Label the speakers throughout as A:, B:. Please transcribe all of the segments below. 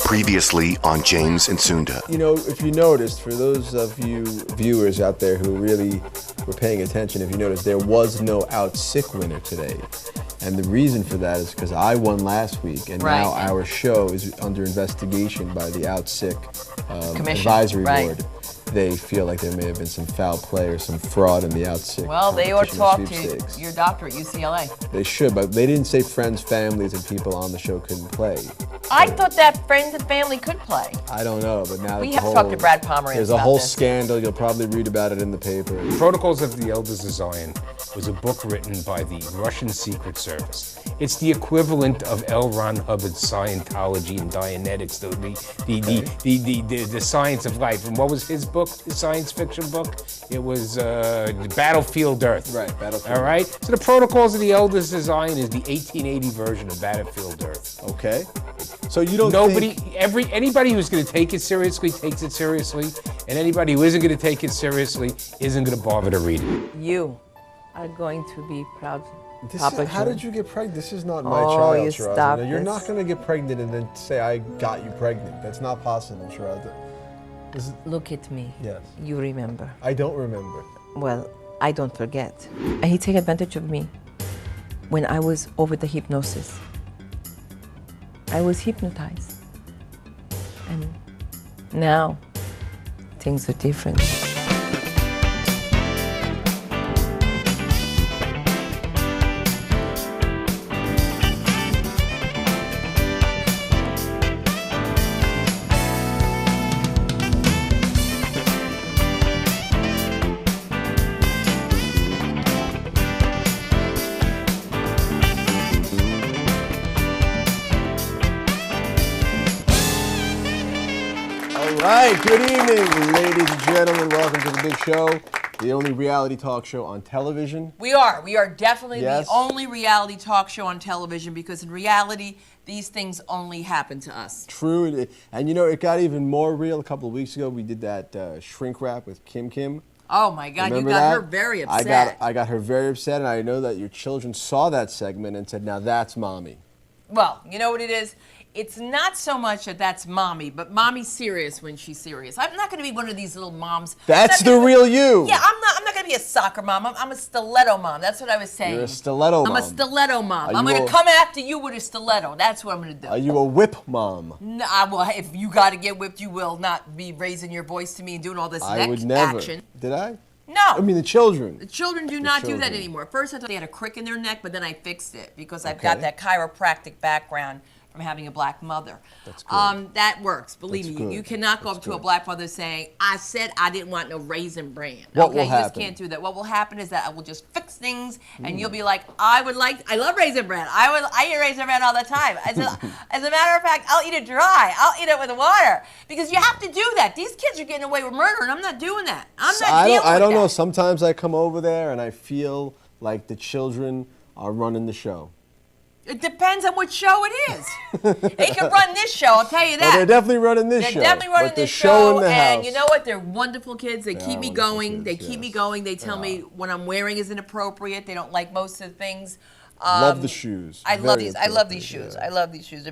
A: Previously on James and Sunda.
B: You know, if you noticed, for those of you viewers out there who really were paying attention, if you noticed, there was no Out Sick winner today. And the reason for that is because I won last week, and now our show is under investigation by the Out Sick Advisory Board. They feel like there may have been some foul play or some fraud in the Out Sick.
C: Well, they ought to talk to your doctor at UCLA.
B: They should, but they didn't say friends, families, and people on the show couldn't play.
C: I thought that friends and family could play.
B: I don't know, but now
C: we have to talk to Brad Pomerantz.
B: There's a whole scandal. You'll probably read about it in the paper.
D: Protocols of the Elders of Zion was a book written by the Russian Secret Service. It's the equivalent of L. Ron Hubbard's Scientology and Dianetics, the science of life. And what was his book, his science fiction book? It was Battlefield Earth.
B: Right, Battlefield.
D: All right? So the Protocols of the Elders of Zion is the 1880 version of Battlefield Earth.
B: Okay. So you don't
D: anybody who's going to take it seriously takes it seriously, and anybody who isn't going to take it seriously isn't going to bother to read it.
C: You are going to be proud.
B: How did you get pregnant? This is not my child, Shiraz. You're not going to get pregnant and then say, I got you pregnant. That's not possible, Shiraz.
C: Look at me.
B: Yes.
C: You remember.
B: I don't remember.
C: Well, I don't forget. And he took advantage of me when I was over the hypnosis. I was hypnotized. And now, things are different.
B: All right, good evening, ladies and gentlemen. Welcome to the big show, the only reality talk show on television.
E: We are definitely the only reality talk show on television, because in reality, these things only happen to us.
B: True, and you know, it got even more real a couple of weeks ago. We did that shrink wrap with Kim.
E: Oh my God,
B: Remember
E: you got
B: that?
E: her very upset.
B: I got her very upset, and I know that your children saw that segment and said, now that's mommy.
E: Well, you know what it is? It's not so much that that's mommy, but mommy's serious when she's serious. I'm not going to be one of these little moms.
B: That's the real you.
E: Yeah, I'm not going to be a soccer mom. I'm a stiletto mom. That's what I was saying.
B: You're a stiletto mom.
E: I'm a stiletto mom. I'm going to come after you with a stiletto. That's what I'm going to do.
B: Are you a whip mom?
E: No, well, if you got to get whipped, you will not be raising your voice to me and doing all this
B: I would never.
E: action.
B: Did I?
E: No.
B: I mean, the children.
E: The children do not do that anymore. First, I thought they had a crick in their neck, but then I fixed it because I've got that chiropractic background from having a black mother.
B: That's good.
E: That works. Believe me, you cannot go up to a black mother saying, I said I didn't want no Raisin Bran.
B: What will
E: you just can't do that. What will happen is that I will just fix things, and you'll be like, I love Raisin Bran. I eat Raisin Bran all the time. As a matter of fact, I'll eat it dry. I'll eat it with water. Because you have to do that. These kids are getting away with murder, and I'm not doing that.
B: I don't know. Sometimes I come over there, and I feel like the children are running the show.
E: It depends on what show it is. They can run this show, I'll tell you that.
B: Well, they're definitely running this show.
E: They're definitely running this
B: show,
E: and you know what? They're wonderful kids. They keep me going. They keep me going. They tell me what I'm wearing is inappropriate. They don't like most of the things.
B: Love the shoes.
E: I love these shoes. I love these shoes.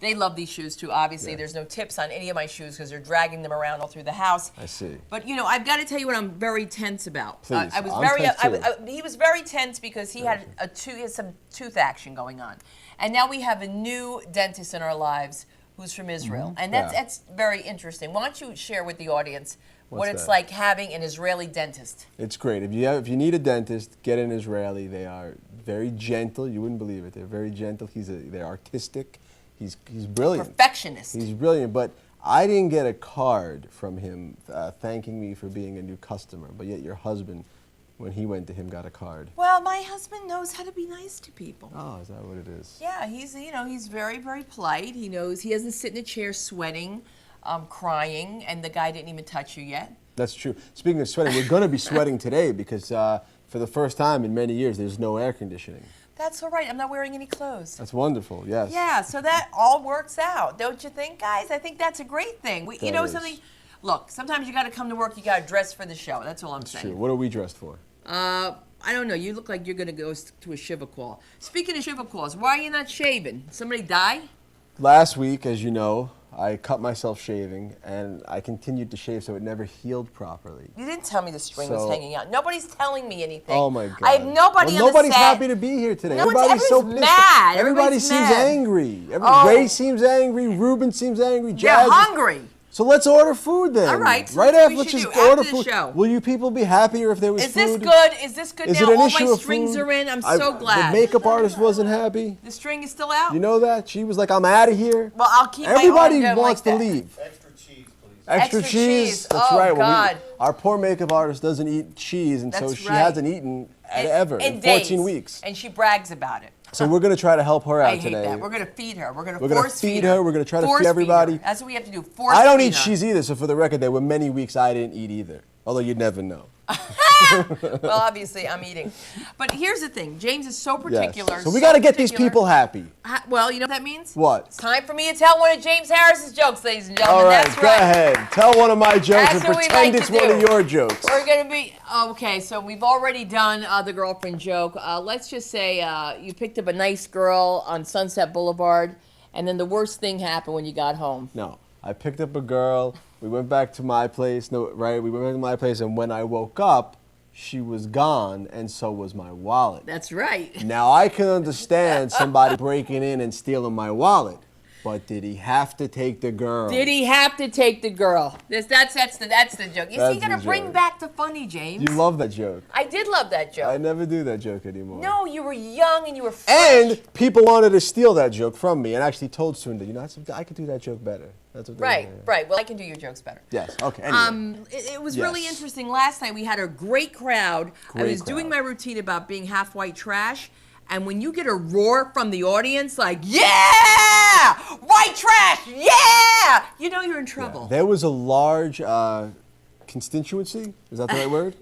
E: They love these shoes too, obviously. There's no tips on any of my shoes because they're dragging them around all through the house.
B: I see.
E: But, you know, I've got to tell you what I'm very tense about.
B: Please,
E: he was very tense because he had some tooth action going on. And now we have a new dentist in our lives who's from Israel. And that's very interesting. Why don't you share with the audience what it's like having an Israeli dentist?
B: It's great. If you need a dentist, get an Israeli. They are very gentle. You wouldn't believe it. They're very gentle. They're artistic. He's brilliant.
E: Perfectionist.
B: He's brilliant, but I didn't get a card from him thanking me for being a new customer, but yet your husband, when he went to him, got a card.
E: Well, my husband knows how to be nice to people.
B: Oh, is that what it is?
E: Yeah, he's very, very polite. He knows he doesn't sit in a chair sweating, crying, and the guy didn't even touch you yet.
B: That's true. Speaking of sweating, we're going to be sweating today because for the first time in many years, there's no air conditioning.
E: That's all right. I'm not wearing any clothes.
B: That's wonderful, yes.
E: Yeah, so that all works out. Don't you think, guys? I think that's a great thing. You know something? Look, sometimes you got to come to work, you got to dress for the show. That's all I'm saying.
B: That's true. What are we dressed for?
E: I don't know. You look like you're going to go to a Shiva call. Speaking of Shiva calls, why are you not shaving? Somebody die?
B: Last week, as you know, I cut myself shaving, and I continued to shave, so it never healed properly.
E: You didn't tell me the string was hanging out. Nobody's telling me anything.
B: Oh my God!
E: I have nobody
B: well,
E: on the
B: nobody's
E: set.
B: happy to be here today.
E: No,
B: everybody's so pissed.
E: Mad.
B: Everybody
E: Everybody's
B: seems
E: mad.
B: angry.
E: Oh.
B: Ray seems angry. Ruben seems angry.
E: They're
B: Jazz
E: hungry.
B: So let's order food then.
E: All right. So
B: right
E: that's
B: after,
E: what
B: let's
E: we
B: just
E: should do
B: order
E: after the
B: food.
E: show.
B: Will you people be happier if there was
E: Is
B: food?
E: this good? Is this good
B: Is
E: now?
B: it an
E: All
B: issue
E: my
B: of
E: strings
B: food?
E: are in. I'm so glad.
B: The makeup artist wasn't happy.
E: The string is still out?
B: You know that? She was like, I'm out of here.
E: Well, I'll keep
B: Everybody
E: my arm down
B: wants
E: like
B: to
E: that.
B: leave.
F: Extra cheese, please.
B: Extra cheese. That's
E: Oh,
B: right.
E: God.
B: Our poor makeup artist doesn't eat cheese, and so
E: That's
B: she
E: right.
B: hasn't eaten ever in 14 weeks.
E: And she brags about it.
B: So we're going to try to help her out
E: I hate
B: today.
E: that. We're going to feed her. We're going to
B: We're gonna
E: force
B: feed her. We're going to try to feed everybody.
E: That's what we have to do. Force
B: I don't
E: feed
B: eat
E: her.
B: cheese either, so for the record, there were many weeks I didn't eat either. Although you'd never know.
E: Well, obviously, I'm eating. But here's the thing. James is so particular.
B: Yes. So we got to get these people happy.
E: Well, you know what that means?
B: What?
E: It's time for me to tell one of James Harris's jokes, ladies and gentlemen.
B: All right,
E: That's
B: go
E: right.
B: ahead. Tell one of my jokes
E: That's
B: and
E: what we
B: pretend
E: like
B: it's
E: to
B: one of
E: do.
B: your jokes.
E: We're going to be, okay, so we've already done the girlfriend joke. Let's just say you picked up a nice girl on Sunset Boulevard, and then the worst thing happened when you got home.
B: No, I picked up a girl. We went back to my place. No, right? We went back to my place, and when I woke up, she was gone, and so was my wallet.
E: That's right.
B: Now, I can understand somebody breaking in and stealing my wallet, but did he have to take the girl?
E: Did he have to take the girl? That's the joke. You see, you got to
B: the
E: bring
B: joke.
E: back the funny, James.
B: You love that joke.
E: I did love that joke.
B: I never do that joke anymore.
E: No, you were young and you were fresh.
B: And people wanted to steal that joke from me and actually told Sunda, you know, I could do that joke better. That's what they
E: Right,
B: were.
E: right. Well, I can do your jokes better.
B: Yes, okay, anyway.
E: It was
B: Yes.
E: really interesting. Last night we had a great crowd. I
B: Great
E: was doing my
B: crowd.
E: routine about being half white trash, and when you get a roar from the audience like, yeah! White trash! Yeah! You know you're in trouble.
B: There was a large constituency, is that the right word?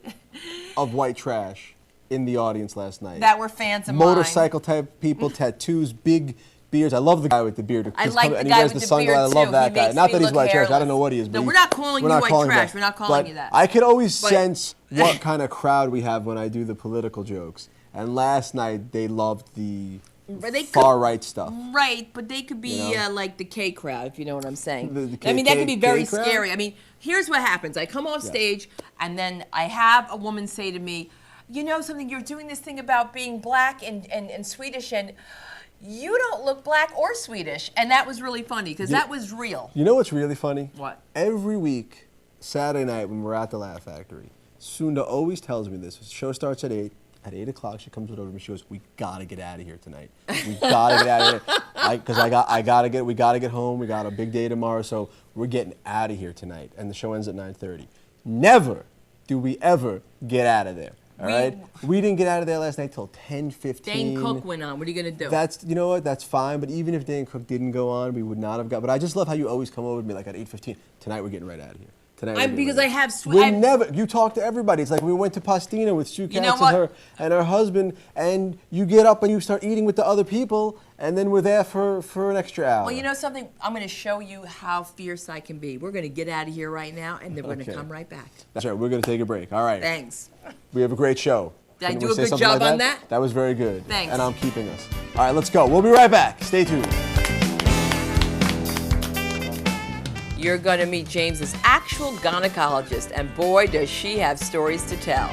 B: Of white trash in the audience last night.
E: That were fans of mine.
B: Motorcycle type people, tattoos, big beards. I love the guy with the beard.
E: I like the
B: and he
E: guy
B: wears
E: with
B: the
E: the beard,
B: sunglasses. I love
E: too.
B: that
E: He
B: guy.
E: makes
B: Not
E: me
B: that he's
E: look
B: white trash. I
E: hairless.
B: don't know what he is.
E: No,
B: but
E: we're not calling you white
B: him
E: trash.
B: that.
E: We're not calling
B: But
E: you that.
B: I could always
E: But-
B: sense what kind of crowd we have when I do the political jokes. And last night they loved the
E: But they could-
B: far right stuff.
E: Right, but they could be
B: You know?
E: like the K crowd, if you know what I'm saying.
B: The
E: I mean, that could be very
B: K crowd?
E: scary. I mean, here's what happens. I come off stage, and then I have a woman say to me, you know something, you're doing this thing about being black and Swedish, and you don't look black or Swedish. And that was really funny, because that was real.
B: You know what's really funny?
E: What?
B: Every week, Saturday night when we're at the Laugh Factory, Sunda always tells me this. The show starts at 8. At 8 o'clock, she comes over to me. She goes, "We gotta get out of here tonight. We gotta get out of here, because we gotta get home. We got a big day tomorrow, so we're getting out of here tonight." And the show ends at 9:30. Never do we ever get out of there. All right? We didn't get out of there last night till 10:15.
E: Dane Cook went on. What are you going to do?
B: That's, you know what, that's fine, but even if Dane Cook didn't go on, we would not have got, but I just love how you always come over to me like at 8:15, tonight we're getting right out of here. Tonight we're getting
E: because
B: right
E: I have
B: you talk to everybody. It's like we went to Pastina with Sue
E: You know
B: Katz
E: what?
B: and her husband, and you get up and you start eating with the other people, and then we're there for an extra hour.
E: Well, you know something? I'm going to show you how fierce I can be. We're going to get out of here right now, and then we're going to
B: Okay.
E: come right back.
B: That's right, we're going to take a break. All right.
E: Thanks.
B: We have a great show.
E: Did I
B: Can
E: do
B: we
E: a
B: say
E: good
B: something
E: job
B: like
E: on that?
B: That was very good.
E: Thanks.
B: And I'm keeping us. All right, let's go. We'll be right back. Stay tuned.
E: You're going to meet James's actual gynecologist, and boy, does she have stories to tell.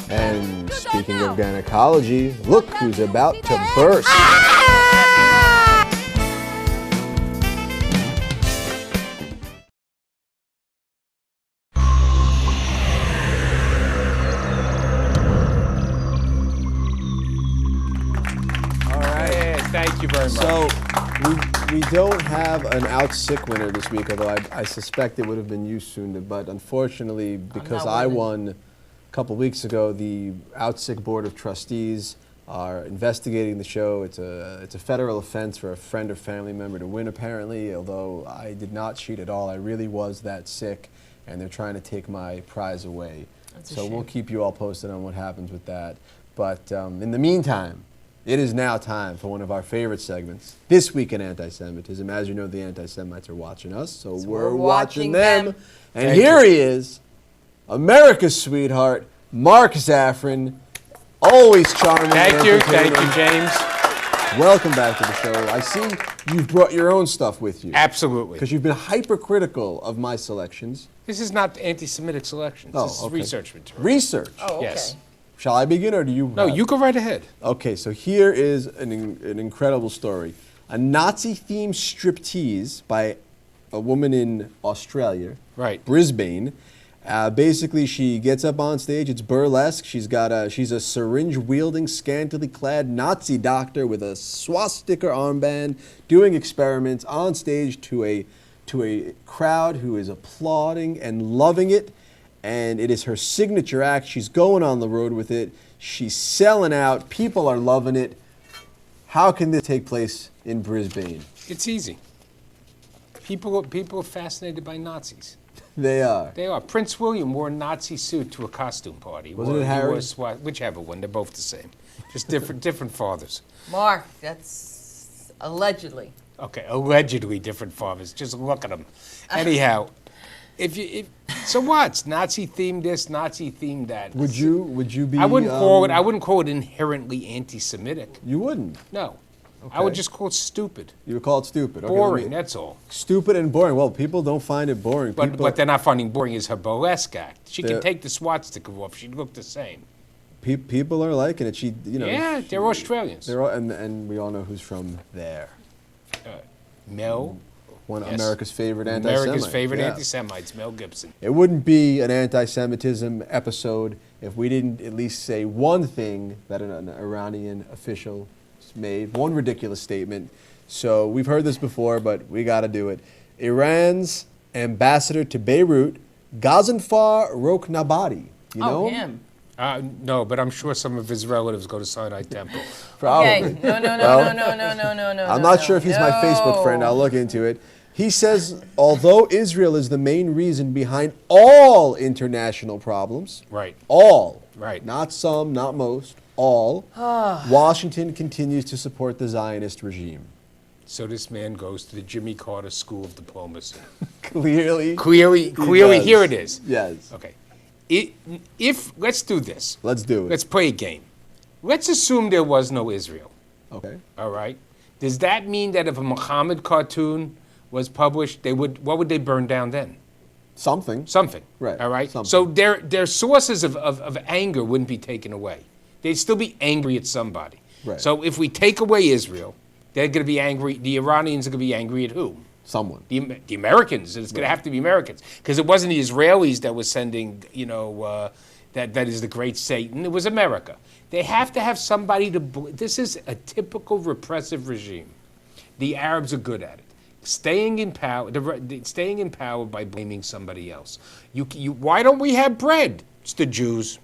B: And speaking of gynecology, look who's about to burst. All right.
D: Yeah, thank you very much.
B: So we don't have an out sick winner this week, although I suspect it would have been you, Sunda. But unfortunately, because I won a couple weeks ago, the out sick board of trustees are investigating the show. It's a federal offense for a friend or family member to win, apparently. Although I did not cheat at all, I really was that sick, and they're trying to take my prize away. So we'll keep you all posted on what happens with that. But in the meantime, it is now time for one of our favorite segments, This Week in Anti-Semitism. As you know, the anti-Semites are watching us, so we're watching them. And here he is, America's sweetheart, Mark Zaffron, always charming.
D: Thank
B: and
D: you,
B: entertaining.
D: James.
B: Welcome back to the show. I see you've brought your own stuff with you.
D: Absolutely.
B: Because you've been hypercritical of my selections.
D: This is not anti-Semitic selections.
B: Oh,
D: this is
B: okay.
D: research material.
B: Research.
E: Oh, okay.
D: Yes.
B: Shall I begin or do you?
D: No, you go right ahead.
B: Okay, so here is an incredible story. A Nazi-themed striptease by a woman in Australia,
D: Right.
B: Brisbane. Basically, she gets up on stage. It's burlesque. She's a syringe-wielding, scantily clad Nazi doctor with a swastika armband, doing experiments on stage to a crowd who is applauding and loving it. And it is her signature act. She's going on the road with it. She's selling out. People are loving it. How can this take place in Brisbane?
D: It's easy. People are fascinated by Nazis.
B: They are.
D: They are. Prince William wore a Nazi suit to a costume party.
B: Wasn't it Harris?
D: Whichever one. They're both the same. Just different fathers.
E: Mark, that's allegedly.
D: Okay, allegedly different fathers. Just look at them. Anyhow, so what? It's Nazi themed this, Nazi themed that.
B: Would you be?
D: I wouldn't call it inherently anti-Semitic.
B: You wouldn't.
D: No.
B: Okay.
D: I would just call it stupid.
B: You would call it stupid. Okay,
D: Boring, that's all.
B: Stupid and boring. Well, people don't find it boring.
D: But they're not finding boring is her burlesque act. She can take the swastika off. She'd look the same.
B: People are liking it.
D: Yeah, they're Australians.
B: And we all know who's from there.
D: Mel.
B: One
D: Yes.
B: America's favorite anti-Semite.
D: America's favorite
B: Yeah.
D: anti-Semites, Mel Gibson.
B: It wouldn't be an anti-Semitism episode if we didn't at least say one thing that an Iranian official made, one ridiculous statement. So we've heard this before, but we got to do it. Iran's ambassador to Beirut, Ghaznfar Roknabadi. You know
E: him.
D: No, but I'm sure some of his relatives go to Sinai Temple.
B: Probably.
E: Okay. No.
B: I'm not sure if he's my Facebook friend. I'll look into it. He says, although Israel is the main reason behind all international problems,
D: Right.
B: all,
D: Right.
B: not some, not most, all, Washington continues to support the Zionist regime.
D: So this man goes to the Jimmy Carter School of Diplomacy.
B: Clearly,
D: Clearly,
B: does.
D: here it is.
B: Yes.
D: Okay. Let's do this.
B: Let's do it.
D: Let's play a game. Let's assume there was no Israel.
B: Okay.
D: All right. Does that mean that if a Muhammad cartoon was published, what would they burn down then?
B: Something.
D: Something.
B: Right.
D: All right.
B: Something.
D: So their sources of anger wouldn't be taken away. They'd still be angry at somebody.
B: Right.
D: So if we take away Israel, they're going to be angry. The Iranians are going to be angry at who?
B: Someone.
D: The Americans. It's going to have to be Americans because it wasn't the Israelis that was sending, that is the great Satan. It was America. They have to have somebody to. This is a typical repressive regime. The Arabs are good at it. Staying in power by blaming somebody else. Why don't we have bread? It's the Jews.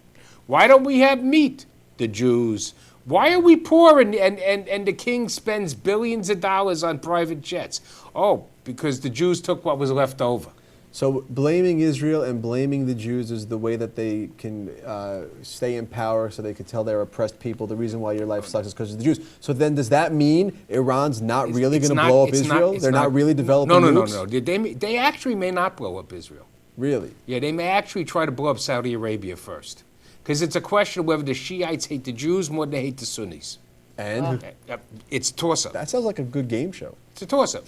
D: Why don't we have meat? The Jews. Why are we poor and the king spends billions of dollars on private jets? Oh, because the Jews took what was left over.
B: So blaming Israel and blaming the Jews is the way that they can stay in power so they can tell their oppressed people the reason why your life sucks is because of the Jews. So then does that mean Iran's not really going to blow up Israel? They're not really developing nukes?
D: No. They actually may not blow up Israel.
B: Really?
D: Yeah, they may actually try to blow up Saudi Arabia first. Because it's a question of whether the Shiites hate the Jews more than they hate the Sunnis.
B: And?
D: It's a toss-up.
B: That sounds like a good game show.
D: It's a toss-up.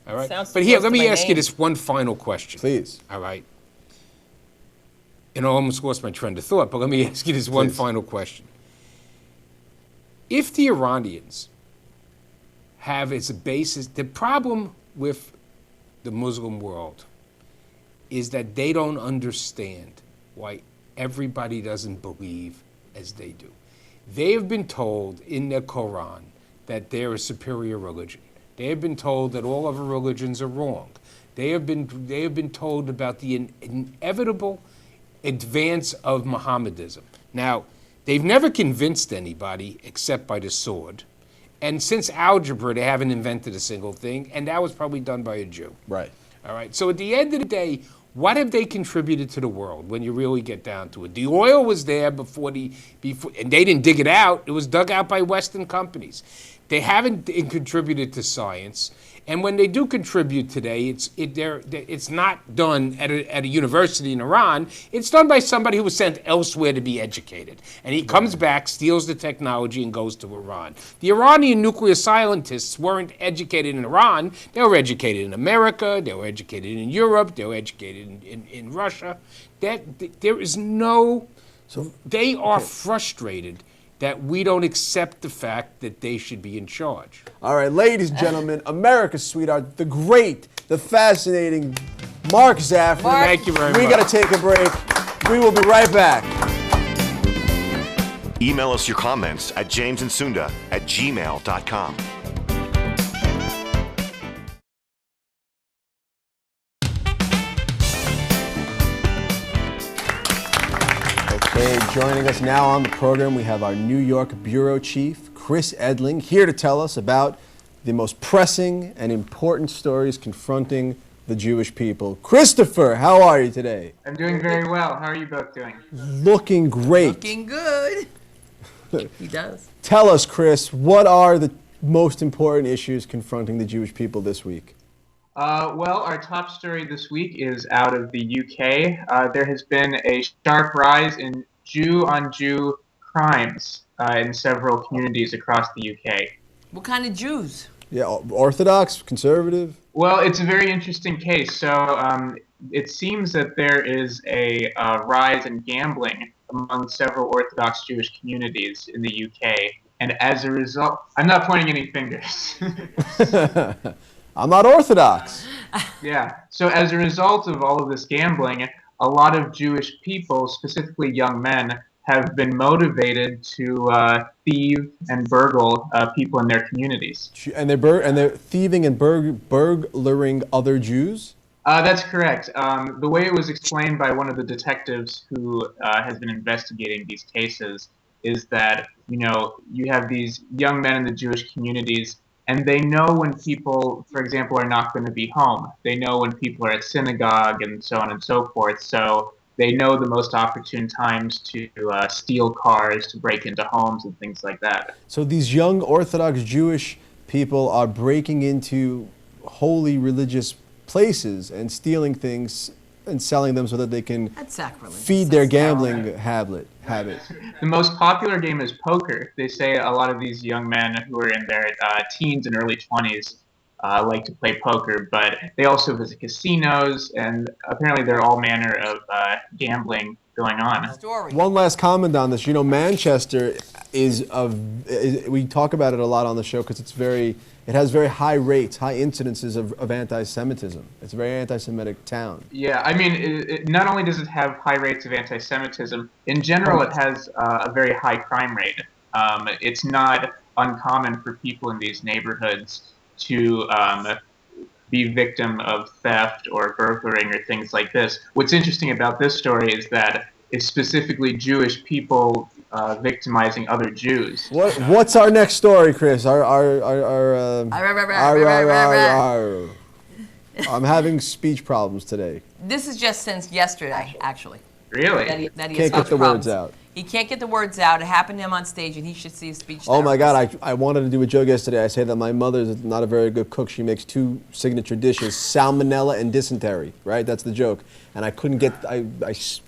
D: All right.
E: Sounds
D: But here,
E: close
D: let
E: to
D: me
E: my
D: ask you
E: name.
D: this one final question.
B: Please.
D: All right. And I almost lost my trend of thought, but let me ask you this one
B: Please.
D: final question. If the Iranians have as a basis, the problem with the Muslim world is that they don't understand why everybody doesn't believe as they do. They have been told in their Quran that they're a superior religion. They have been told that all other religions are wrong. They have been told about the inevitable advance of Mohammedism. Now, they've never convinced anybody except by the sword. And since algebra, they haven't invented a single thing, and that was probably done by a Jew.
B: Right.
D: All right. So at the end of the day, what have they contributed to the world when you really get down to it? The oil was there before, and they didn't dig it out. It was dug out by Western companies. They haven't contributed to science, And when they do contribute today, it's not done at a university in Iran. It's done by somebody who was sent elsewhere to be educated. And he comes back, steals the technology, and goes to Iran. The Iranian nuclear scientists weren't educated in Iran. They were educated in America. They were educated in Europe. They were educated in Russia. There is no... So they are frustrated that we don't accept the fact that they should be in charge.
B: All right, ladies and gentlemen, America's sweetheart, the great, the fascinating Mark Zaffron.
D: Thank you very much.
B: We got to take a break. We will be right back.
A: Email us your comments at jamesandsunda@gmail.com.
B: Okay, joining us now on the program, we have our New York Bureau Chief, Chris Edling, here to tell us about the most pressing and important stories confronting the Jewish people. Christopher, how are you today?
F: I'm doing very well. How are you both doing?
B: Looking great.
E: Looking good. He does.
B: Tell us, Chris, what are the most important issues confronting the Jewish people this week?
F: Well, our top story this week is out of the UK. There has been a sharp rise in Jew-on-Jew crimes in several communities across the UK.
E: What kind of Jews?
B: Yeah, Orthodox, conservative?
F: Well, it's a very interesting case. So it seems that there is a rise in gambling among several Orthodox Jewish communities in the UK. And as a result, I'm not pointing any fingers.
B: I'm not Orthodox.
F: Yeah. So as a result of all of this gambling, a lot of Jewish people, specifically young men, have been motivated to thieve and burgle people in their communities.
B: And they're thieving and burglaring other Jews?
F: That's correct. The way it was explained by one of the detectives who has been investigating these cases is that, you have these young men in the Jewish communities, and they know when people, for example, are not going to be home. They know when people are at synagogue and so on and so forth. So they know the most opportune times to steal cars, to break into homes and things like that.
B: So these young Orthodox Jewish people are breaking into holy religious places and stealing things and selling them so that they can feed their gambling habit.
F: The most popular game is poker. They say a lot of these young men who are in their teens and early 20s like to play poker, but they also visit casinos, and apparently there are all manner of gambling going on.
B: One last comment on this. Manchester we talk about it a lot on the show because it has very high rates, high incidences of anti-Semitism. It's a very anti-Semitic town.
F: Yeah, I mean, not only does it have high rates of anti-Semitism, in general it has a very high crime rate. It's not uncommon for people in these neighborhoods to be victim of theft or burglaring or things like this. What's interesting about this story is that it's specifically Jewish people victimizing other Jews.
B: What's our next story, Chris? I'm having speech problems today.
E: This is just since yesterday, actually.
F: Really?
E: That he
B: Can't
E: has
B: get the
E: problems.
B: words out.
E: He can't get the words out. It happened to him on stage, and he should see a speech
B: Oh my
E: therapist.
B: God, I wanted to do a joke yesterday. I say that my mother's not a very good cook. She makes two signature dishes, salmonella and dysentery, right? That's the joke. And I couldn't get, I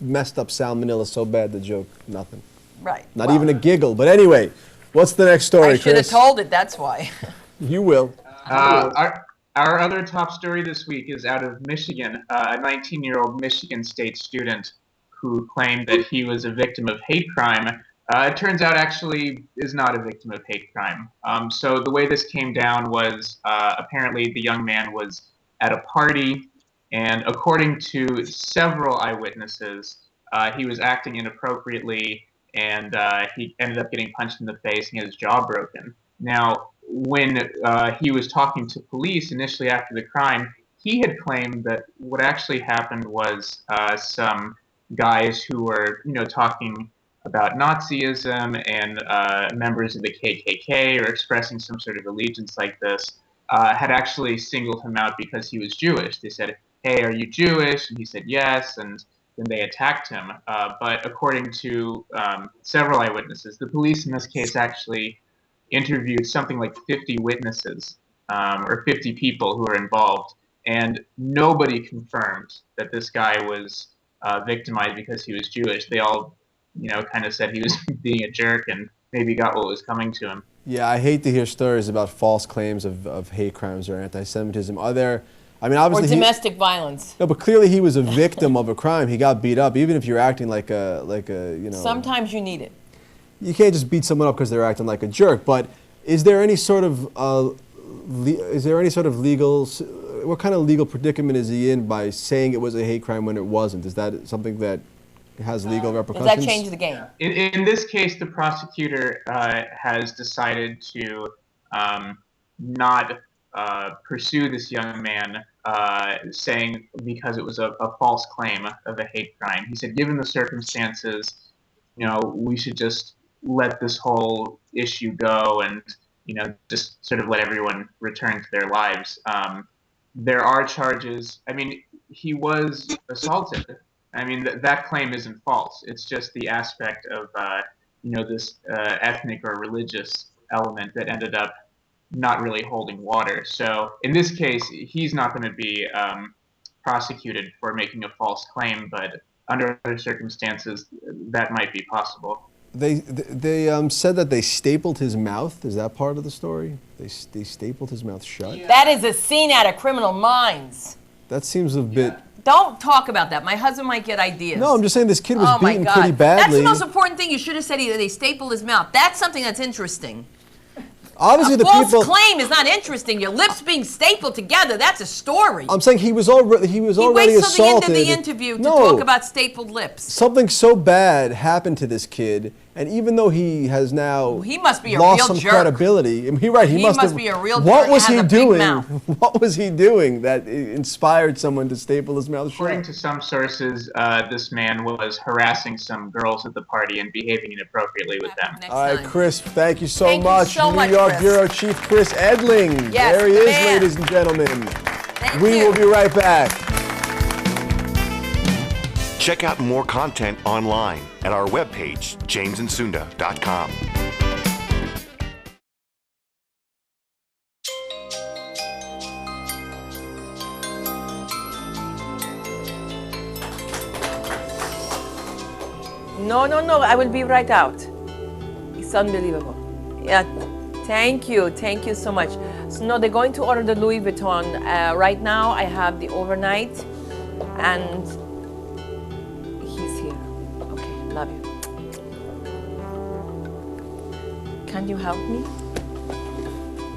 B: messed up salmonella so bad, the joke, nothing.
E: Right.
B: Not even a giggle. But anyway, what's the next story,
E: I should have
B: Chris?
E: told it, that's why.
B: You will.
F: Our other top story this week is out of Michigan. A 19-year-old Michigan State student who claimed that he was a victim of hate crime. It turns out actually is not a victim of hate crime. So the way this came down was apparently the young man was at a party, and according to several eyewitnesses, he was acting inappropriately, and he ended up getting punched in the face and had his jaw broken. Now, when he was talking to police initially after the crime, he had claimed that what actually happened was some guys who were, talking about Nazism and members of the KKK or expressing some sort of allegiance like this, had actually singled him out because he was Jewish. They said, "Hey, are you Jewish?" And he said yes, and then they attacked him. But according to several eyewitnesses, the police in this case actually interviewed something like 50 witnesses or 50 people who were involved, and nobody confirmed that this guy was victimized because he was Jewish. They all, kind of said he was being a jerk and maybe got what was coming to him.
B: Yeah, I hate to hear stories about false claims of hate crimes or anti-Semitism. Are there, I mean, obviously...
E: Or domestic violence.
B: No, but clearly he was a victim of a crime. He got beat up, even if you're acting like a,
E: Sometimes you need it.
B: You can't just beat someone up because they're acting like a jerk, but is there any sort of, legal, what kind of legal predicament is he in by saying it was a hate crime when it wasn't? Is that something that has legal repercussions?
E: Does that change the game?
F: In this case, the prosecutor has decided to not pursue this young man, saying because it was a false claim of a hate crime. He said, given the circumstances, we should just let this whole issue go and, just sort of let everyone return to their lives. There are charges. I mean, he was assaulted. I mean, that claim isn't false. It's just the aspect of, this ethnic or religious element that ended up not really holding water. So in this case, he's not going to be prosecuted for making a false claim, but under other circumstances, that might be possible.
B: They said that they stapled his mouth. Is that part of the story? They stapled his mouth shut?
E: Yeah. That is a scene out of Criminal Minds.
B: That seems a bit...
E: Don't talk about that. My husband might get ideas.
B: No, I'm just saying this kid was beaten
E: God.
B: pretty badly.
E: That's the most important thing. You should have said they stapled his mouth. That's something that's interesting.
B: Obviously,
E: a false claim is not interesting. Your lips being stapled together, that's a story.
B: I'm saying he was already assaulted.
E: He waits till the end of the interview to talk about stapled lips.
B: Something so bad happened to this kid, and even though he has now
E: he must be a
B: lost
E: real
B: some
E: jerk.
B: credibility. He must
E: be a real jerk.
B: What was he doing?
E: Mouth.
B: What was he doing that inspired someone to staple his mouth shut?
F: According to some sources, this man was harassing some girls at the party and behaving inappropriately with them.
B: All right, Chris, thank you so much.
E: You so
B: New York
E: Chris.
B: Bureau Chief Chris Edling.
E: Yes,
B: there he is,
E: man.
B: ladies and gentlemen.
E: Thank
B: we
E: you.
B: will be right back.
A: Check out more content online at our webpage, jamesandsunda.com.
C: No, I will be right out. It's unbelievable. Yeah, thank you so much. So no, they're going to order the Louis Vuitton. Right now I have the overnight and he's here. Okay, love you. Can you help me?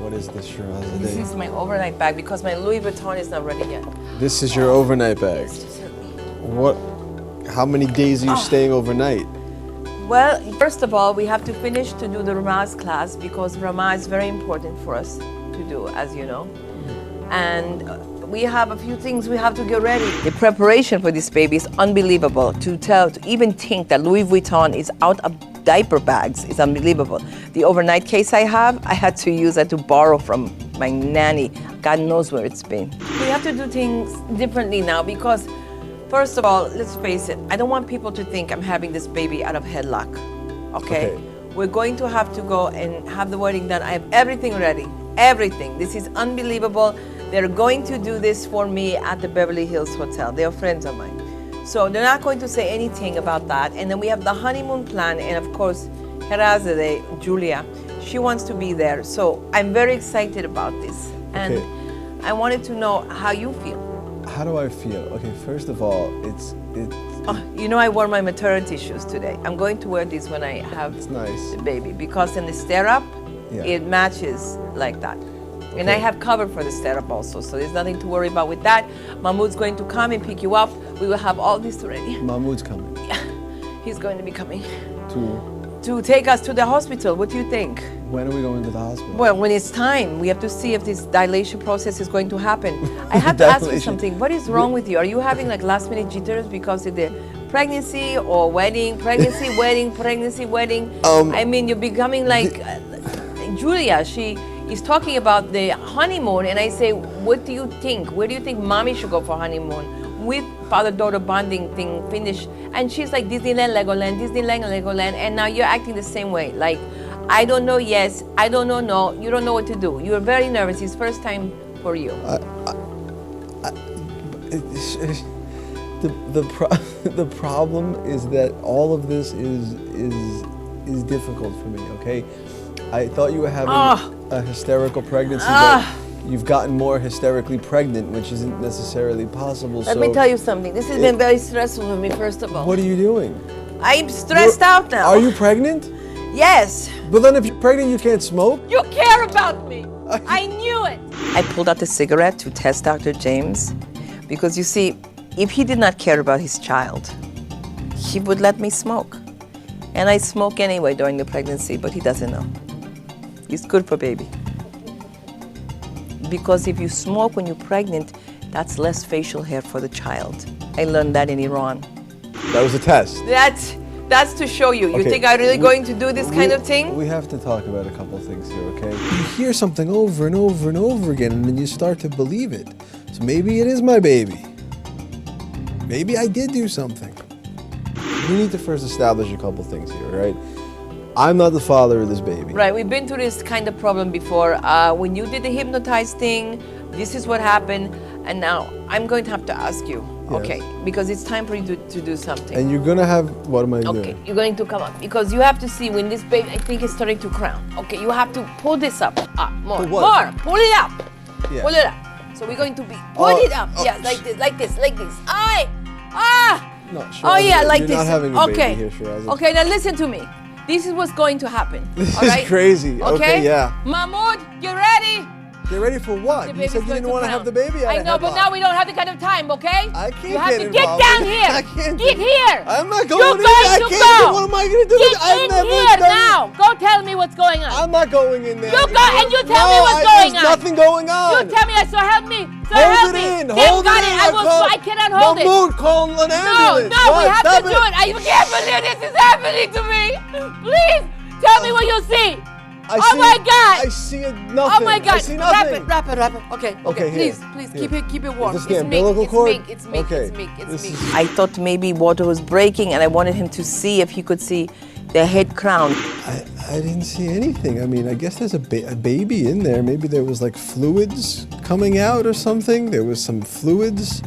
B: What is this, Shiraz?
C: This is my overnight bag because my Louis Vuitton is not ready yet.
B: This is your overnight bag.
C: Just help me.
B: What? How many days are you staying overnight?
C: Well, first of all, we have to finish to do the Ramaz class because Ramaz is very important for us to do, as you know. And we have a few things we have to get ready. The preparation for this baby is unbelievable. To even think that Louis Vuitton is out of diaper bags is unbelievable. The overnight case I had to use it to borrow from my nanny. God knows where it's been. We have to do things differently now because first of all, let's face it, I don't want people to think I'm having this baby out of headlock, okay? We're going to have to go and have the wedding done. I have everything ready, everything. This is unbelievable. They're going to do this for me at the Beverly Hills Hotel. They are friends of mine. So they're not going to say anything about that. And then we have the honeymoon plan, and of course, Herazade, Julia, she wants to be there. So I'm very excited about this. And I wanted to know how you feel.
B: How do I feel? Okay, first of all,
C: I wore my maternity shoes today. I'm going to wear these when I have the baby because in the stirrup, it matches like that. Okay. And I have cover for the stirrup also, so there's nothing to worry about with that. Mahmoud's going to come and pick you up. We will have all this ready.
B: Mahmoud's coming?
C: Yeah, he's going to be coming. To take us to the hospital. What do you think?
B: When are we going to the hospital?
C: Well, when it's time. We have to see if this dilation process is going to happen. I have to ask you something. What is wrong with you? Are you having like last minute jitters because of the pregnancy or wedding? Pregnancy, wedding, pregnancy, wedding. I mean, you're becoming like Julia. She is talking about the honeymoon, and I say, what do you think? Where do you think mommy should go for honeymoon? With father-daughter bonding thing finished, and she's like Disneyland, Legoland, and now you're acting the same way. Like, I don't know yes, I don't know no. You don't know what to do. You're very nervous. It's first time for you.
B: The problem is that all of this is difficult for me, okay? I thought you were having a hysterical pregnancy, but you've gotten more hysterically pregnant, which isn't necessarily possible.
C: Let me tell you something. This has been very stressful for me, first of all.
B: What are you doing?
C: I'm stressed out now.
B: Are you pregnant?
C: Yes.
B: But then if you're pregnant, you can't smoke?
C: You care about me. I knew it. I pulled out the cigarette to test Dr. James because, you see, if he did not care about his child, he would let me smoke. And I smoke anyway during the pregnancy, but he doesn't know. It's good for baby. Because if you smoke when you're pregnant, that's less facial hair for the child. I learned that in Iran.
B: That was a test.
C: That's to show you. You think I'm really going to do this kind of thing?
B: We have to talk about a couple things here, okay? You hear something over and over and over again, and then you start to believe it. So maybe it is my baby. Maybe I did do something. We need to first establish a couple things here, right? I'm not the father of this baby.
C: Right, we've been through this kind of problem before. When you did the hypnotized thing, this is what happened, and now I'm going to have to ask you, okay, because it's time for you to do something.
B: And you're gonna have, what am I doing?
C: Okay, you're going to come up, because you have to see when this baby, I think it's starting to crown. Okay, you have to pull this up, more, pull it up, pull it up. So we're going to be, pull it up, like this, like this, like this.
B: No,
C: Oh yeah, like
B: you're
C: this.
B: Not having a baby here, Shiraz.
C: Okay, now listen to me. This is what's going to happen.
B: This
C: all right?
B: is crazy. Okay, yeah.
C: Mahmoud, get ready.
B: Get ready for what? You said you didn't want to have the baby.
C: I know, but now we don't have the kind of time, okay?
B: I can't
C: You have to
B: get
C: get
B: involved.
C: down here.
B: I can't.
C: Get here.
B: I'm not
C: You're
B: going in.
C: going
B: I
C: to
B: can't.
C: go.
B: What am I going to do?
C: Get
B: I've
C: in
B: never
C: here
B: done
C: now. Go tell me what's going on.
B: I'm not going in there.
C: You go and you tell me what's going on.
B: There's nothing going on.
C: You tell me, so help me. So
B: Hold
C: help
B: it
C: me.
B: in.
C: They've
B: Hold
C: got
B: it in.
C: I cannot hold it.
B: Mahmoud, call an ambulance.
C: No, we have to do it. I can't believe this is happening to me. Please, tell me what you see. Oh my God!
B: I see nothing.
C: Oh my God!
B: I see nothing.
C: Wrap it. Okay. Please, keep it warm.
B: Is this the umbilical cord?
C: It's me.
B: Okay.
C: It's me. I thought maybe water was breaking, and I wanted him to see if he could see the head crown.
B: I didn't see anything. I mean, I guess there's a baby in there. Maybe there was like fluids coming out or something. There was some fluids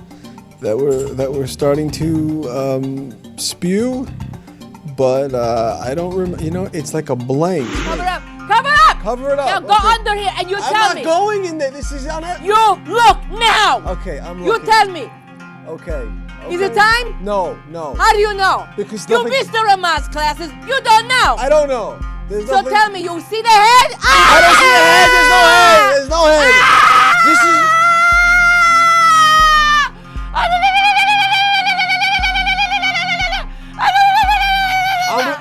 B: that were starting to spew, but I don't remember. You know, it's like a blank.
C: Cover up. Cover up!
B: Cover it up.
C: Now go under here and you tell me.
B: I'm not going in there. This is on it.
C: You look now.
B: Okay, I'm
C: looking. You tell me.
B: Okay.
C: Is it time?
B: No.
C: How do you know?
B: Because
C: you missed the Ramaz classes. You don't know.
B: I don't know.
C: So tell me, you see the head?
B: I don't see the head. There's no head. This is.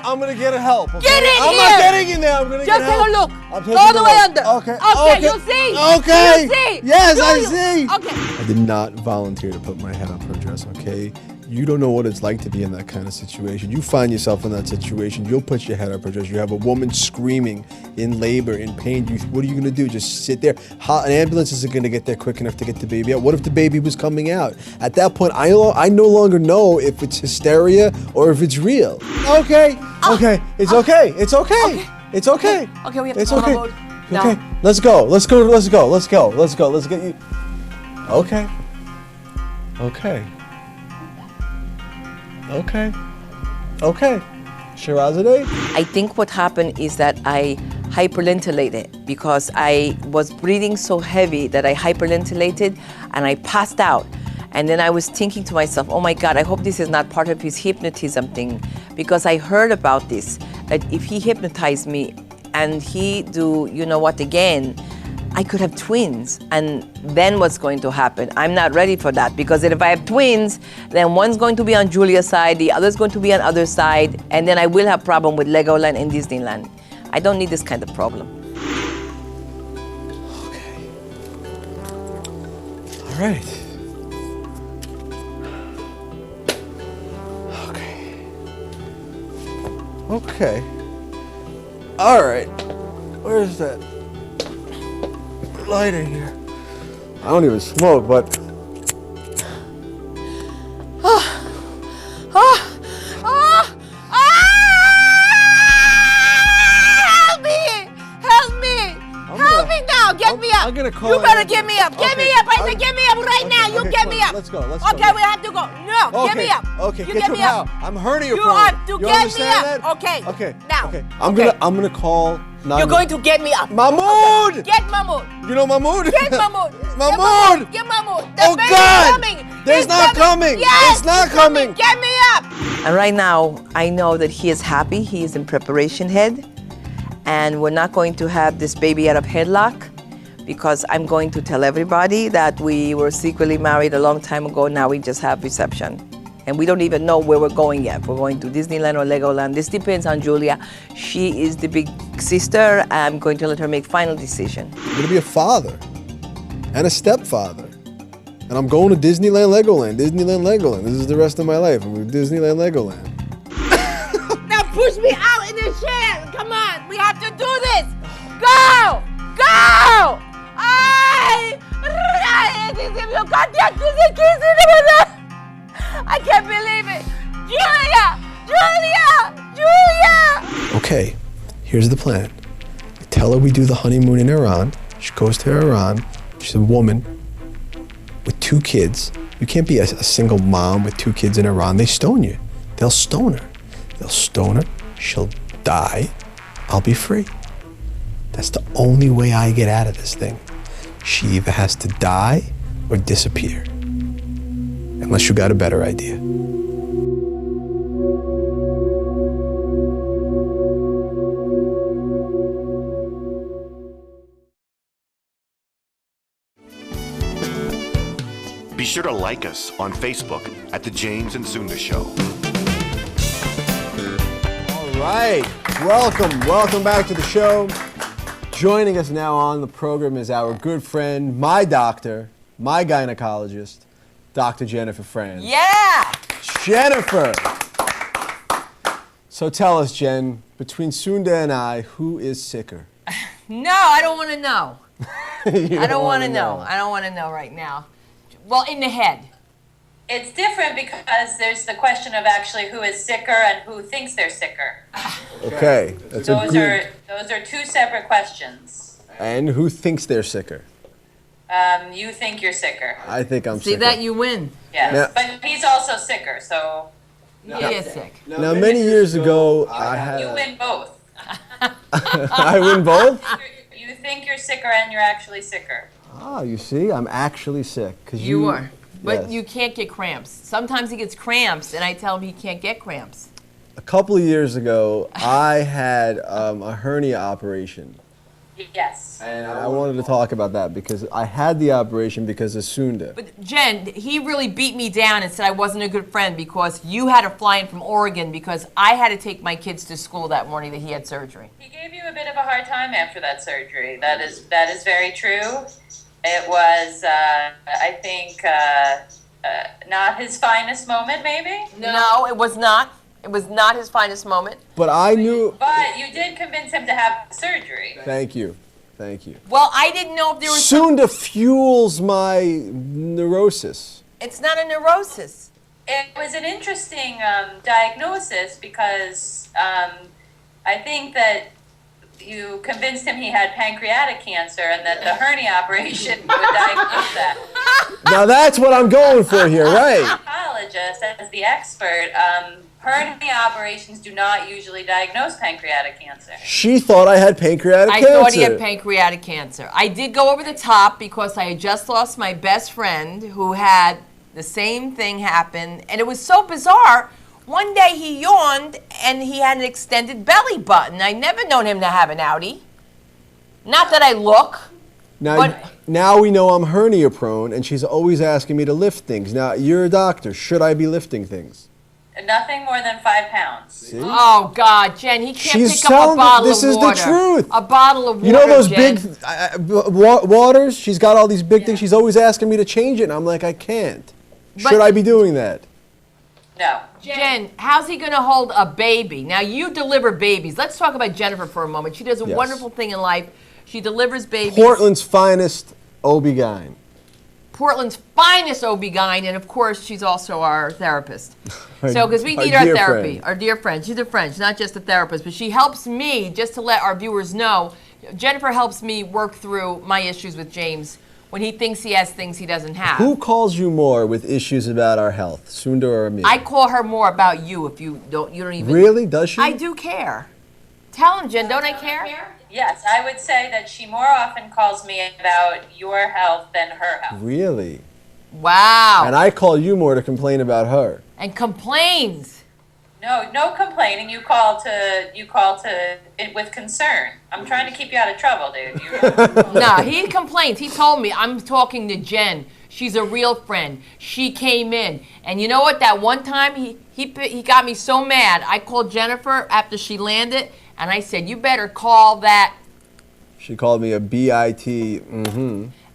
B: I'm gonna get help. Okay?
C: Get in here!
B: I'm not getting in there. I'm gonna
C: just
B: get help.
C: take a look.
B: Go
C: all the way under.
B: Okay.
C: You see?
B: Okay.
C: You see?
B: Yes, I see.
C: Okay.
B: I did not volunteer to put my head up her dress. Okay. You don't know what it's like to be in that kind of situation. You find yourself in that situation, you'll put your head up her dress. You have a woman screaming in labor, in pain. What are you gonna do? Just sit there? An ambulance isn't gonna get there quick enough to get the baby out. What if the baby was coming out? At that point, I no longer know if it's hysteria or if it's real. Okay. It's okay. It's okay. It's okay.
C: Okay, we have to
B: it's
C: call
B: okay.
C: mode.
B: Okay.
C: No.
B: Let's go. Let's get you. Okay. Shirazadeh?
C: I think what happened is that I hyperventilated because I was breathing so heavy that I hyperventilated and I passed out. And then I was thinking to myself, oh my God, I hope this is not part of his hypnotism thing, because I heard about this, that if he hypnotized me and he do, you know what, again, I could have twins, and then what's going to happen? I'm not ready for that, because if I have twins, then one's going to be on Julia's side, the other's going to be on other side, and then I will have problem with Legoland and Disneyland. I don't need this kind of problem.
B: Okay. All right. Okay. All right. Where's that lighter here? I don't even smoke, but.
C: Help me!
E: you
B: Okay,
E: get
B: come
E: me
B: on,
E: up.
B: let's go, let's
E: okay,
B: go.
E: we have to go. No, get me up.
B: Okay,
E: you
B: get
E: me
B: how?
E: up.
B: I'm hernia
E: You
B: prone.
E: have to
B: You
E: get me
B: understand
E: up.
B: that?
E: Okay.
B: Okay.
E: Now.
B: Okay.
E: Okay.
B: I'm gonna call.
E: You're going to get me up.
B: Mahmoud!
E: Get Mahmoud.
B: You know Mahmoud?
E: Get Mahmoud.
B: Mahmoud!
E: Get Mahmoud. The
B: Oh
E: baby's
B: God!
E: coming.
B: There's
E: He's
B: not coming.
E: Yes,
B: It's not
E: he's coming.
B: coming.
E: Get me up.
C: And right now, I know that he is happy. He is in preparation head. And we're not going to have this baby out of headlock because I'm going to tell everybody that we were secretly married a long time ago. Now we just have reception. And we don't even know where we're going yet. We're going to Disneyland or Legoland. This depends on Julia. She is the big sister. I'm going to let her make final decision.
B: I'm gonna be a father and a stepfather. And I'm going to Disneyland, Legoland. Disneyland, Legoland. This is the rest of my life. I'm going to Disneyland, Legoland.
E: Now push me out in the chair. Come on. We have to do this. Go. Go. I can't believe it. Julia.
B: Okay, here's the plan. I tell her we do the honeymoon in Iran. She goes to Iran. She's a woman with 2 kids. You can't be a single mom with 2 kids in Iran. They stone you. They'll stone her. They'll stone her. She'll die. I'll be free. That's the only way I get out of this thing. She either has to die or disappear. Unless you got a better idea.
A: Be sure to like us on Facebook at The James and Sunda Show.
B: All right, welcome back to the show. Joining us now on the program is our good friend, my doctor, my gynecologist, Dr. Jennifer Franz.
E: Yeah.
B: Jennifer! So tell us, Jen, between Sunda and I, who is sicker?
E: No, I don't want to know.
B: You
E: I don't want to
B: wanna
E: know. I don't want to know right now. Well, in the head.
G: It's different because there's the question of actually who is sicker and who thinks they're sicker.
B: Okay, that's a
G: Those
B: good.
G: are 2 separate questions.
B: And who thinks they're sicker?
G: You think you're sicker.
B: I think I'm
E: See
B: sicker.
E: that you win.
G: Yes,
B: Yeah.
G: but he's also sicker, so
E: He is sick.
B: Now, many years ago, I had.
G: you win both.
B: I win both?
G: You think you're sicker and you're actually sicker.
B: Ah, you see, I'm actually sick. Cause
E: You are. But
B: yes.
E: you can't get cramps. Sometimes he gets cramps, and I tell him he can't get cramps.
B: A couple of years ago, I had a hernia operation.
G: Yes.
B: And I wanted to talk about that because I had the operation because of Sunda.
E: But Jen, he really beat me down and said I wasn't a good friend because you had to fly in from Oregon because I had to take my kids to school that morning that he had surgery.
G: He gave you a bit of a hard time after that surgery. That is very true. It was, I think, not his finest moment, maybe?
E: No, it was not. It was not his finest moment.
B: But I knew.
G: But you did convince him to have surgery.
B: Thank you. Thank you.
E: Well, I didn't know if there was.
B: Sunda fuels my neurosis.
E: It's not a neurosis.
G: It was an interesting diagnosis because I think that you convinced him he had pancreatic cancer and that the hernia operation would diagnose that.
B: Now that's what I'm going for here, right?
G: Oncologist, as the expert, hernia operations do not usually diagnose pancreatic cancer.
B: She thought I had pancreatic
E: I
B: cancer.
E: thought he had pancreatic cancer. I did go over the top because I had just lost my best friend who had the same thing happen, and it was so bizarre. One day he yawned and he had an extended belly button. I never known him to have an outie. Not that I look.
B: Now we know I'm hernia prone, and she's always asking me to lift things. Now, you're a doctor. Should I be lifting things?
G: Nothing more than 5 pounds.
B: See?
E: Oh God, Jen, he can't
B: She's
E: pick up a
B: telling me
E: bottle
B: this
E: of
B: is
E: water.
B: the truth.
E: A bottle of water.
B: You know those
E: Jen.
B: big waters? She's got all these big things. She's always asking me to change it, and I'm like, I can't.
E: But-
B: Should I be doing that?
G: No.
E: Jen, how's he going to hold a baby? Now, you deliver babies. Let's talk about Jennifer for a moment. She does a
B: Yes.
E: wonderful thing in life. She delivers babies.
B: Portland's finest OB-GYN.
E: Portland's finest OB-GYN, and of course, she's also our therapist. So, because we
B: our
E: need our
B: dear
E: therapy.
B: friend.
E: Our dear friend. She's a friend. She's not just a therapist, but she helps me, just to let our viewers know, Jennifer helps me work through my issues with James when he thinks he has things he doesn't have.
B: Who calls you more with issues about our health, Sunda or me?
E: I call her more about you if you don't even.
B: Really? Does she?
E: I do care. Tell him, Jen, don't I care?
G: Yes, I would say that she more often calls me about your health than her health.
B: Really?
E: Wow.
B: And I call you more to complain about her.
E: And complains.
G: No complaining. You call to it with concern. I'm trying to keep you out of trouble, dude.
E: No, he complains. He told me, I'm talking to Jen. She's a real friend. She came in. And you know what? That one time, he got me so mad. I called Jennifer after she landed, and I said, you better call that.
B: She called me a B-I-T,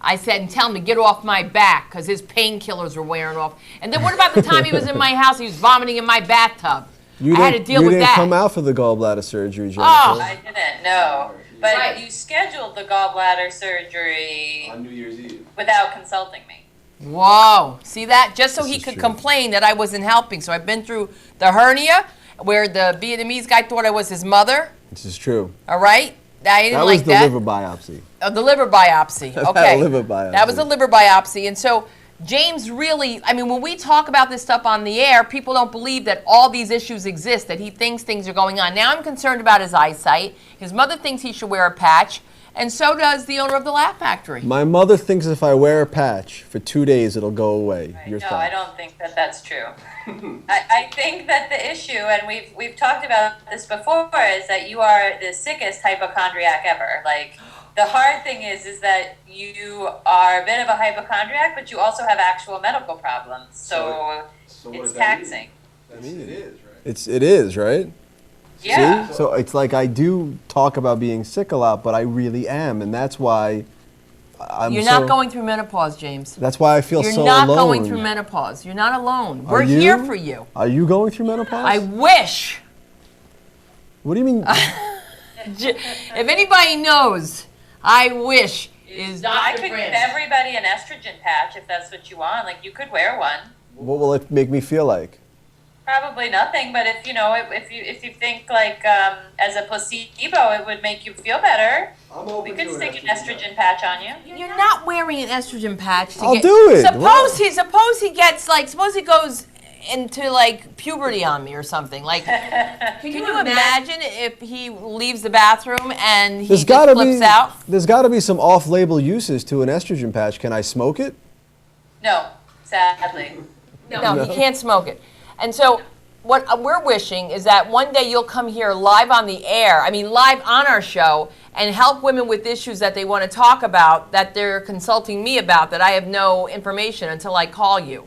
E: I said, and tell him to get off my back because his painkillers were wearing off. And then what about the time he was in my house, he was vomiting in my bathtub? I had to deal with that.
B: You didn't come out for the gallbladder surgery, Jennifer.
E: Oh.
G: I didn't, no. But
E: Right.
G: you scheduled the gallbladder surgery
B: On New Year's Eve.
G: without consulting me.
E: Whoa. See that? Just so
B: This
E: he
B: is
E: could
B: true.
E: complain that I wasn't helping. So I've been through the hernia where the Vietnamese guy thought I was his mother.
B: This is true.
E: All right? I didn't
B: That
E: like
B: was the
E: that.
B: liver biopsy.
E: The liver biopsy. Okay.
B: liver biopsy.
E: That was a liver biopsy. And so James really, I mean, when we talk about this stuff on the air, people don't believe that all these issues exist, that he thinks things are going on. Now I'm concerned about his eyesight. His mother thinks he should wear a patch, and so does the owner of the Laugh Factory.
B: My mother thinks if I wear a patch for 2 days, it'll go away. Your
G: No,
B: thought?
G: I don't think that that's true. I think that the issue, and we've talked about this before, is that you are the sickest hypochondriac ever. Like, the hard thing is that you are a bit of a hypochondriac, but you also have actual medical problems. So it's taxing.
B: I mean, it is, right? It is, right?
G: Yeah.
B: See? So it's like I do talk about being sick a lot, but I really am, and that's why
E: You're not going through menopause, James.
B: That's why I feel
E: You're
B: so
E: not
B: alone.
E: going through menopause. You're not alone.
B: Are
E: We're
B: you?
E: here for you.
B: Are you going through menopause?
E: I wish.
B: What do you mean?
E: If anybody knows, I wish is
G: I
E: Dr.
G: could give
E: Branch.
G: everybody an estrogen patch if that's what you want. Like, you could wear one.
B: What will it make me feel like?
G: Probably nothing, but if you think like as a placebo, it would make you feel better. We could stick an estrogen patch on you.
E: You're not wearing an estrogen patch.
B: I'll do it.
E: Suppose he gets like, suppose he goes into like puberty on me or something. Like, can you imagine if he leaves the bathroom and he
B: There's
E: just
B: gotta
E: flips
B: be.
E: out?
B: There's got to be some off-label uses to an estrogen patch. Can I smoke it?
G: No, sadly.
E: No, he can't smoke it. And so what we're wishing is that one day you'll come here live on the air, live on our show, and help women with issues that they want to talk about, that they're consulting me about, that I have no information until I call you.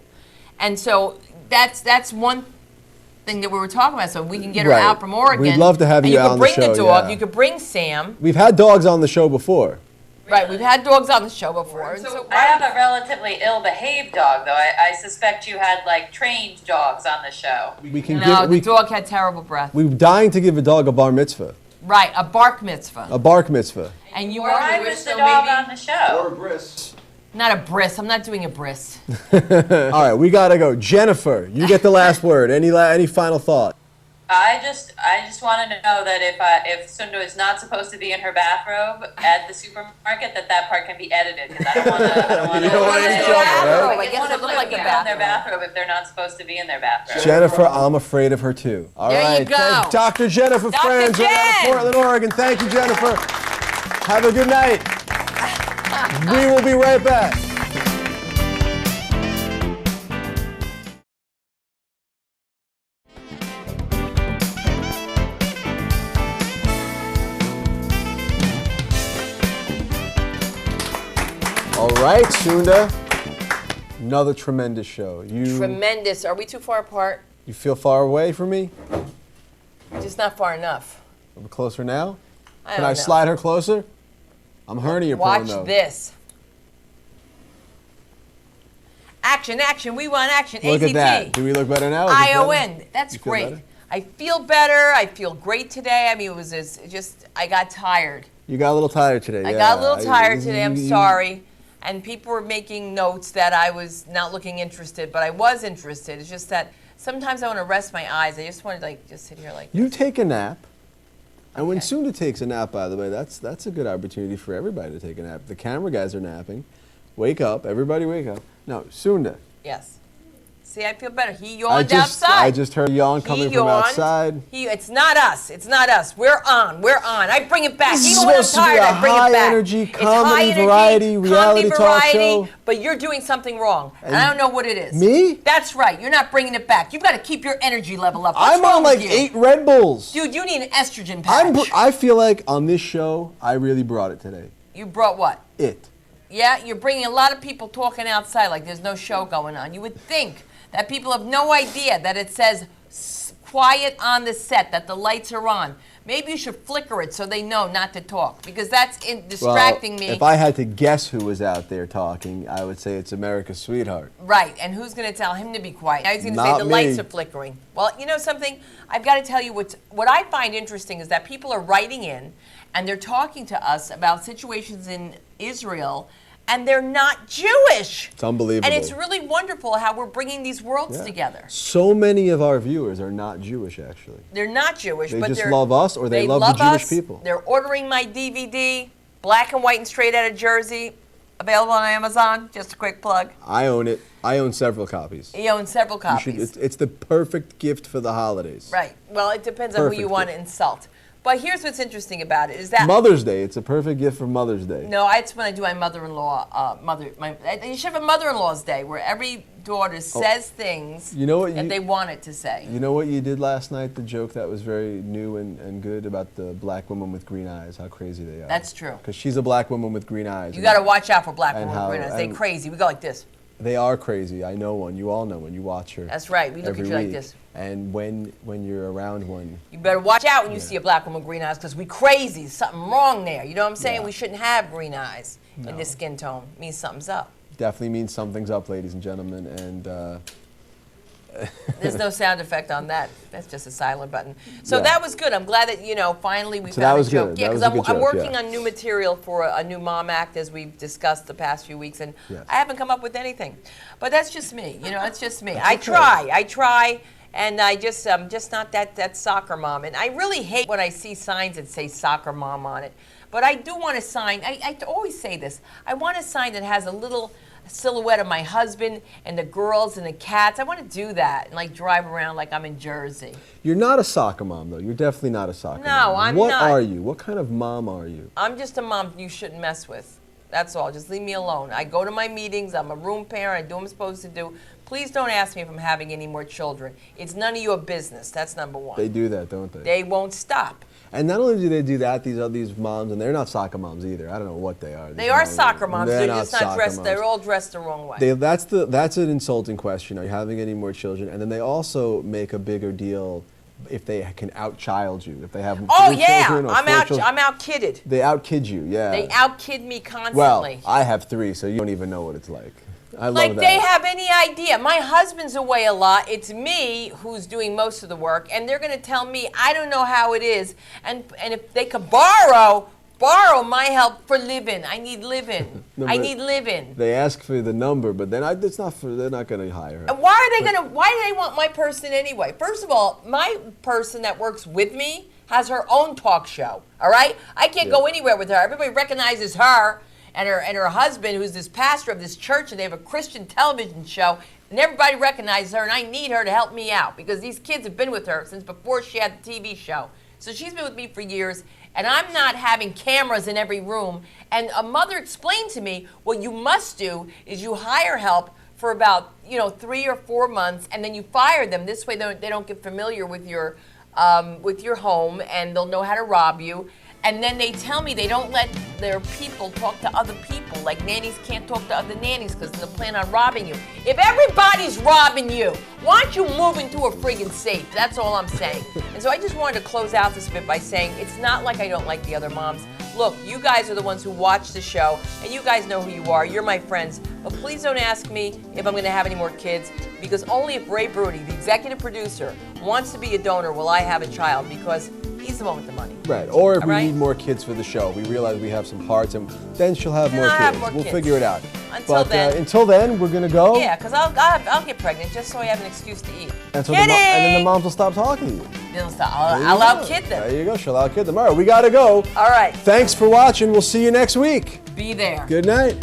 E: And so that's one thing that we were talking about, so we can get her
B: Right.
E: out from Oregon.
B: We'd love to have
E: and
B: you out on the
E: You could bring the
B: show,
E: dog,
B: yeah.
E: you could bring Sam.
B: We've had dogs on the show before.
E: Right, we've had dogs on the show before. And so
G: I have a relatively ill-behaved dog, though. I suspect you had like trained dogs on the show.
B: We can
E: no, the dog had terrible breath.
B: We're dying to give a dog a bar mitzvah,
E: Right, a bark mitzvah.
B: a bark mitzvah.
E: And you
G: Why was the dog on the show?
B: bris.
E: Not a bris. I'm not doing a bris.
B: All right, we gotta go. Jennifer, you get the last word. Any final thought?
G: I just want to know that if Sunda is not supposed to be in her bathrobe at the supermarket, that part can be edited, because I don't want to.
B: You don't want any trouble, right?
E: I guess it looked like a
G: in their
E: bathrobe.
G: bathrobe if they're not supposed to be in their bathrobe.
B: Jennifer, I'm afraid of her too. All
E: There you
B: right,
E: go.
B: thank Dr. Jennifer
E: Dr.
B: Franz right out of
E: Jen.
B: Portland, Oregon. Thank you, Jennifer. Have a good night. We will be right back. All right, Sunda. Another tremendous show.
E: Tremendous. Are we too far apart?
B: You feel far away from me?
E: Just not far enough.
B: Are we closer now?
E: I
B: Can
E: don't
B: I
E: know.
B: slide her closer? I'm hernia prone
E: Watch
B: though.
E: this. Action, action. We want action.
B: Look
E: ACT.
B: at that. Do we look better now? Is it better?
E: ION. That's
B: You feel
E: great.
B: better?
E: I feel better. I feel great today. It was just I got tired.
B: You got a little tired today.
E: I
B: yeah.
E: got a little tired today. I'm
B: you-
E: sorry. And people were making notes that I was not looking interested, but I was interested. It's just that sometimes I want to rest my eyes. I just want to just sit here like
B: You take a nap. And when
E: Okay.
B: Sunda takes a nap, by the way, that's a good opportunity for everybody to take a nap. The camera guys are napping. Wake up. Everybody wake up. No, Sunda.
E: Yes. See, I feel better. He yawned outside.
B: I just heard a yawn coming from outside.
E: It's not us. It's not us. We're on. We're on. I bring it back.
B: This
E: Even when I'm tired, I bring it back.
B: High energy, comedy, variety, reality talk show.
E: But you're doing something wrong. And I don't know what it is.
B: Me?
E: That's right. You're not bringing it back. You've got to keep your energy level up.
B: I'm on like 8 Red Bulls.
E: Dude, you need an estrogen patch.
B: I feel like on this show, I really brought it today.
E: You brought what?
B: It.
E: Yeah, you're bringing a lot of people talking outside like there's no show going on. You would think that people have no idea that it says quiet on the set, that the lights are on. Maybe you should flicker it so they know not to talk, because that's distracting me.
B: If I had to guess who was out there talking, I would say it's America's sweetheart.
E: Right, and who's going to tell him to be quiet? Now he's going to say the
B: me.
E: lights are flickering. Well, you know something? I've got to tell you what I find interesting is that people are writing in and they're talking to us about situations in Israel, and they're not Jewish.
B: It's unbelievable.
E: And it's really wonderful how we're bringing these worlds together.
B: So many of our viewers are not Jewish, actually.
E: They're not Jewish,
B: they
E: but
B: just love us, or they love the Jewish people.
E: They're ordering my DVD, Black and White and Straight Outta Jersey, available on Amazon. Just a quick plug.
B: I own it. I own several copies.
E: You own several copies.
B: It's the perfect gift for the holidays.
E: Right. Well, it depends on who you want to insult. But here's what's interesting about it is that
B: Mother's Day. It's a perfect gift for Mother's Day.
E: No, it's when I do my mother-in-law. You should have a mother-in-law's day where every daughter says things that they wanted to say.
B: You know what you did last night? The joke that was very new and good about the black woman with green eyes. How crazy they are.
E: That's true.
B: Because she's a black woman with green eyes.
E: You got to watch out for black women with green eyes. They're crazy. We go like this.
B: They are crazy. I know one. You all know one. You watch her.
E: That's right. We look at you like this.
B: And when you're around one,
E: you better watch out when you see a black woman with green eyes, because we crazy. There's something wrong there. You know what I'm saying? We shouldn't have green eyes in this skin tone. It means something's up.
B: Definitely means something's up, ladies and gentlemen. And
E: there's no sound effect on that. That's just a silent button. So that was good. I'm glad that finally we found
B: that was
E: a joke.
B: Good.
E: Yeah, because I'm working on new material for a new Mom Act, as we've discussed the past few weeks, and I haven't come up with anything. But that's just me. It's just me. I try. And I'm just not that soccer mom. And I really hate when I see signs that say soccer mom on it. But I do want a sign. I always say this. I want a sign that has a little silhouette of my husband and the girls and the cats. I want to do that and drive around like I'm in Jersey.
B: You're not a soccer mom, though. You're definitely not a soccer mom.
E: No, I'm not.
B: What are you? What kind of mom are you?
E: I'm just a mom you shouldn't mess with. That's all. Just leave me alone. I go to my meetings. I'm a room parent. I do what I'm supposed to do. Please don't ask me if I'm having any more children. It's none of your business. That's number one.
B: They do that, don't they?
E: They won't stop.
B: And not only do they do that, these moms, and they're not soccer moms either. I don't know what they are.
E: They are soccer moms. They're just not dressed. They're all dressed the wrong way.
B: That's an insulting question. Are you having any more children? And then they also make a bigger deal if they can out-child you. If they have children or
E: I'm out-kidded.
B: They out-kid you, yeah.
E: They out-kid me constantly.
B: Well, I have 3, so you don't even know what it's like. I love that.
E: They have any idea. My husband's away a lot. It's me who's doing most of the work, and they're going to tell me I don't know how it is. And if they could borrow my help for living. I need living. I need living.
B: They ask for the number, but then they're not going to hire her.
E: And why do they want my person anyway? First of all, my person that works with me has her own talk show. All right? I can't go anywhere with her. Everybody recognizes her. And her husband, who's this pastor of this church, and they have a Christian television show, and everybody recognizes her, and I need her to help me out, because these kids have been with her since before she had the TV show. So she's been with me for years, and I'm not having cameras in every room. And a mother explained to me, what you must do is you hire help for about 3 or 4 months, and then you fire them. This way they don't get familiar with your home, and they'll know how to rob you. And then they tell me they don't let their people talk to other people. Like nannies can't talk to other nannies because they'll plan on robbing you. If everybody's robbing you, why don't you move into a friggin' safe? That's all I'm saying. And so I just wanted to close out this bit by saying it's not like I don't like the other moms. Look, you guys are the ones who watch the show, and you guys know who you are. You're my friends. But please don't ask me if I'm going to have any more kids, because only if Ray Bruni, the executive producer, wants to be a donor will I have a child, because he's the one with the money.
B: Right. Or if we need more kids for the show, we realize we have some hearts, and then she'll have more kids. We'll figure it out. Until then, we're gonna go.
E: Yeah, because I'll get pregnant just so I have an excuse to eat.
B: And then the moms will stop talking to you.
E: They'll stop. I'll out-kid them.
B: There you go. She'll out-kid them. All right, we gotta go.
E: All right.
B: Thanks for watching. We'll see you next week.
E: Be there.
B: Good night.